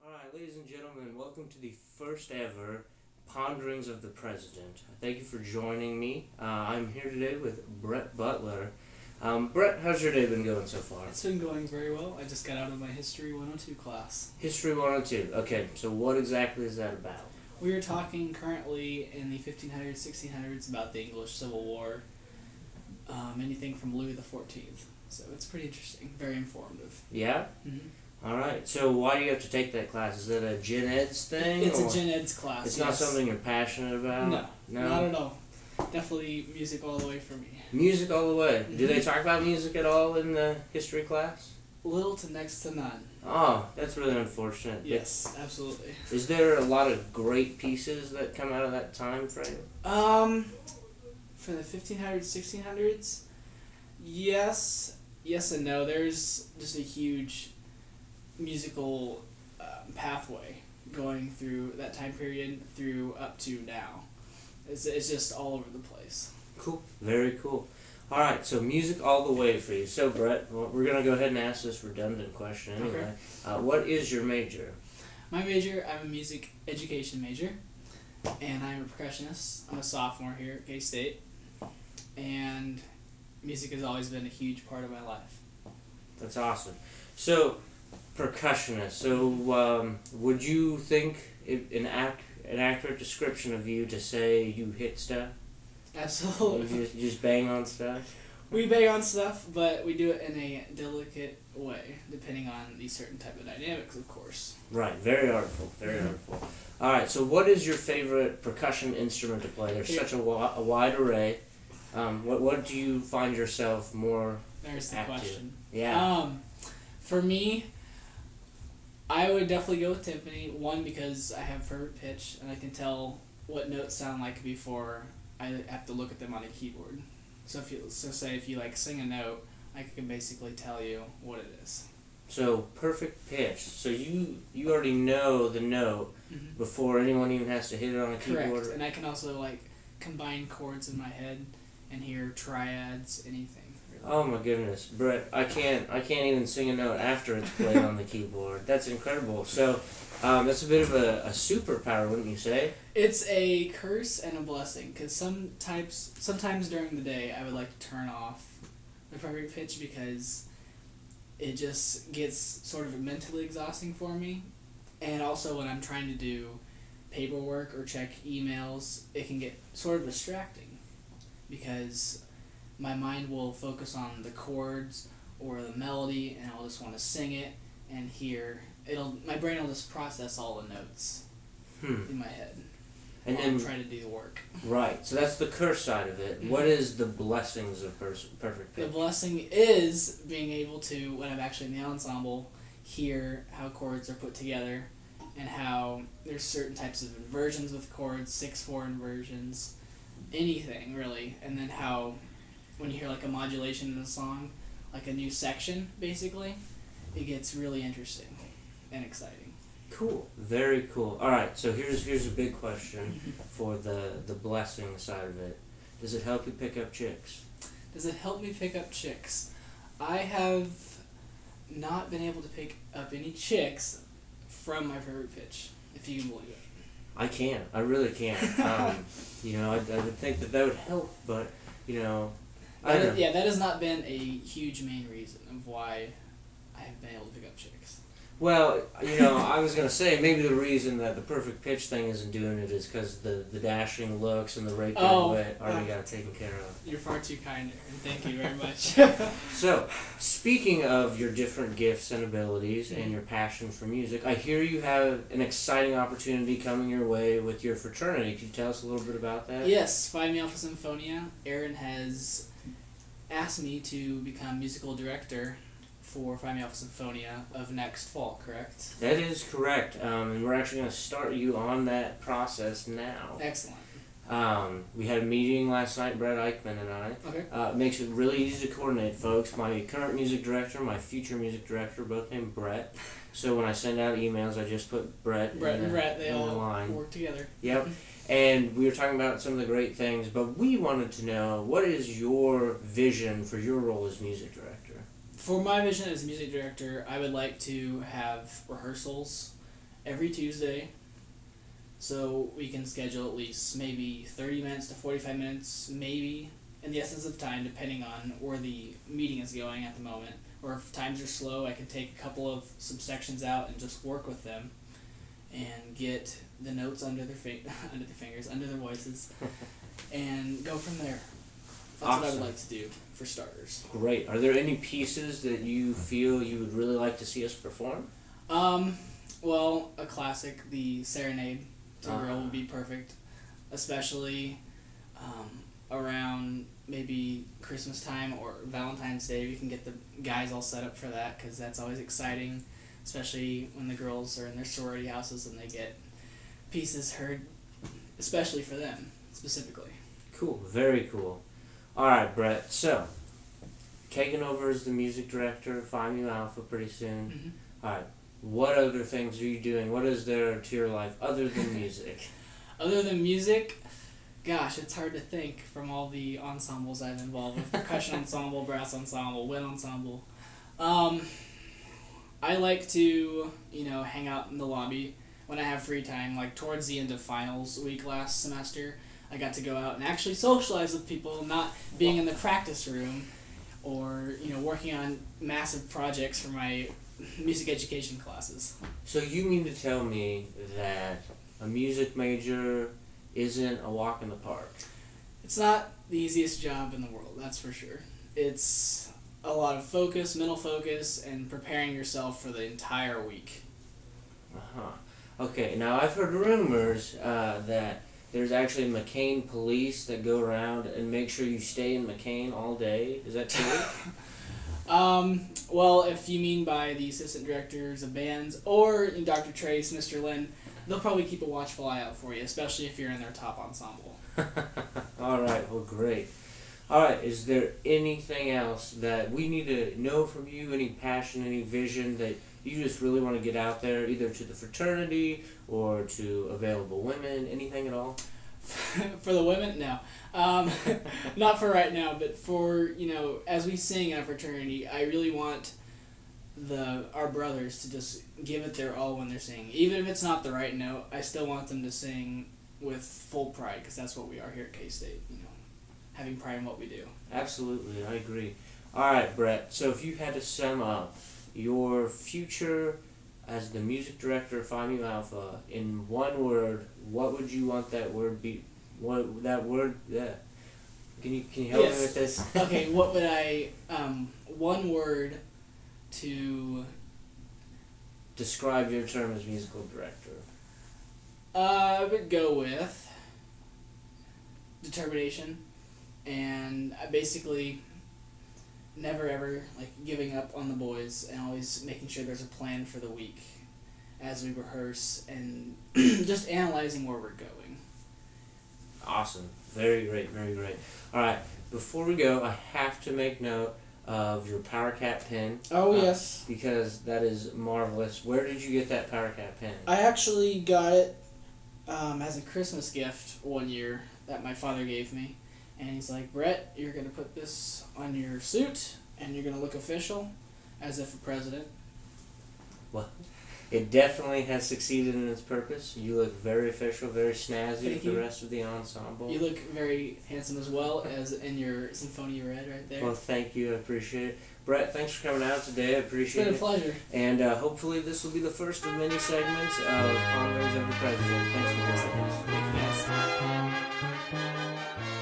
Alright, ladies and gentlemen, welcome to the first ever Ponderings of the President. Thank you for joining me. I'm here today with Bret Butler. Bret, how's your day been going so far? It's been going very well. I just got out of my History 102 class. History 102. Okay, so what exactly is that about? We are talking currently in the 1500s, 1600s about the English Civil War, anything from Louis XIV. So it's pretty interesting, very informative. Yeah? Mm-hmm. Alright, so why do you have to take that class? Is it a Gen Eds thing? It's a Gen Eds class. It's not something you're passionate about? No, not at all. Definitely music all the way for me. Music all the way. Mm-hmm. Do they talk about music at all in the history class? Little to next to none. Oh, that's really unfortunate. Yes, absolutely. Is there a lot of great pieces that come out of that time frame? For the 1500s, 1600s, yes and no. There's just a huge musical pathway going through that time period through up to now. It's just all over the place. Cool. Very cool. Alright, so music all the way for you. So, Bret, well, we're going to go ahead and ask this redundant question anyway. Okay. What is your major? My major, I'm a music education major, and I'm a percussionist. I'm a sophomore here at K-State, and music has always been a huge part of my life. That's awesome. So, percussionist. So, would you think an accurate description of you to say you hit stuff? Absolutely. You just bang on stuff? We bang on stuff, but we do it in a delicate way, depending on the certain type of dynamics, of course. Right, very artful, very artful. Alright, so what is your favorite percussion instrument to play? There's such a wide array. What do you find yourself more There's the active? question. Yeah. For me, I would definitely go with timpani. One, because I have perfect pitch, and I can tell what notes sound like before I have to look at them on a keyboard. So say if you like sing a note, I can basically tell you what it is. So perfect pitch. So you already know the note before anyone even has to hit it on a keyboard. Correct. And I can also like combine chords in my head and hear triads, anything. Really. Oh my goodness, Bret! I can't even sing a note after it's played on the keyboard. That's incredible. So that's a bit of a superpower, wouldn't you say? It's a curse and a blessing, because sometimes during the day I would like to turn off the perfect pitch because it just gets sort of mentally exhausting for me. And also when I'm trying to do paperwork or check emails, it can get sort of distracting because my mind will focus on the chords or the melody, and I'll just want to sing it and hear. My brain will just process all the notes in my head. And while then I'm trying to do the work. Right. So that's the curse side of it. What is the blessings of perfect pitch? The blessing is being able to, when I'm actually in the ensemble, hear how chords are put together and how there's certain types of inversions with chords, 6/4 inversions, anything really, and then how when you hear like a modulation in a song, like a new section basically, it gets really interesting and exciting. Cool. Very cool. Alright, so here's a big question for the blessing side of it. Does it help you pick up chicks? Does it help me pick up chicks? I have not been able to pick up any chicks from my favorite pitch, if you can believe it. I can. I really can. I would think that would help, but, I don't know. Yeah, that has not been a huge main reason of why I have been able to pick up chicks. Well, I was going to say maybe the reason that the perfect pitch thing isn't doing it is because the dashing looks and the rape wit already got taken care of. You're far too kind, and thank you very much. So, speaking of your different gifts and abilities and your passion for music, I hear you have an exciting opportunity coming your way with your fraternity. Can you tell us a little bit about that? Yes, Phi Alpha Sinfonia. Aaron has asked me to become musical director for Phi Alpha Sinfonia of next fall, correct? That is correct, and we're actually going to start you on that process now. Excellent. We had a meeting last night, Brett Eichman and I. Okay. It makes it really easy to coordinate, folks. My current music director, my future music director, both named Brett. So when I send out emails, I just put Brett and Brett, they all line. work together. Yep. And we were talking about some of the great things, but we wanted to know, what is your vision for your role as music director? For my vision as music director, I would like to have rehearsals every Tuesday, so we can schedule at least maybe 30 minutes to 45 minutes, maybe, in the essence of time, depending on where the meeting is going at the moment. Or if times are slow, I can take a couple of subsections out and just work with them and get the notes under their under their voices, and go from there. That's Awesome. what I would like to do for starters. Great. Are there any pieces that you feel you would really like to see us perform? Well, a classic, the Serenade to a Girl would be perfect, especially around maybe Christmas time or Valentine's Day. We can get the guys all set up for that, because that's always exciting, especially when the girls are in their sorority houses and they get pieces heard, especially for them, specifically. Cool. Very cool. All right, Bret. So, taking over as the music director of Phi Mu Alpha pretty soon. Mm-hmm. All right. What other things are you doing? What is there to your life other than music? Other than music, gosh, it's hard to think from all the ensembles I've involved with. Percussion ensemble, brass ensemble, wind ensemble. I like to, hang out in the lobby when I have free time. Like towards the end of finals week last semester, I got to go out and actually socialize with people, not being in the practice room or, working on massive projects for my music education classes. So you mean to tell me that a music major isn't a walk in the park? It's not the easiest job in the world, that's for sure. It's a lot of focus, mental focus, and preparing yourself for the entire week. Okay, now I've heard rumors that there's actually McCain police that go around and make sure you stay in McCain all day. Is that true? Well, if you mean by the assistant directors of bands or Dr. Trace, Mr. Lynn, they'll probably keep a watchful eye out for you, especially if you're in their top ensemble. All right, well, great. All right, is there anything else that we need to know from you? Any passion, any vision that you just really want to get out there, either to the fraternity or to available women, anything at all? For the women? No. Not for right now, but for, as we sing in a fraternity, I really want our brothers to just give it their all when they're singing. Even if it's not the right note, I still want them to sing with full pride, because that's what we are here at K-State, having pride in what we do. Absolutely, I agree. All right, Bret, so if you had to sum up your future as the music director of Phi Mu Alpha in one word, what would you want that word be? What that word? Yeah. Can you help me with this? Okay, what would I? One word to describe your term as musical director. I would go with determination, and I basically never ever giving up on the boys, and always making sure there's a plan for the week as we rehearse, and just analyzing where we're going. Awesome. Very great, very great. All right, before we go, I have to make note of your Power Cat pen. Oh, yes. Because that is marvelous. Where did you get that Power Cat pen? I actually got it as a Christmas gift one year that my father gave me. And he's like, Bret, you're going to put this on your suit, and you're going to look official, as if a president. Well, it definitely has succeeded in its purpose. You look very official, very snazzy with the rest of the ensemble. You look very handsome as well, as in your Sinfonia red right there. Well, thank you. I appreciate it. Bret, thanks for coming out today. I appreciate it. It's been a pleasure. And hopefully this will be the first of many segments of Ponderings of the President. Thanks for listening. Thank you, guys.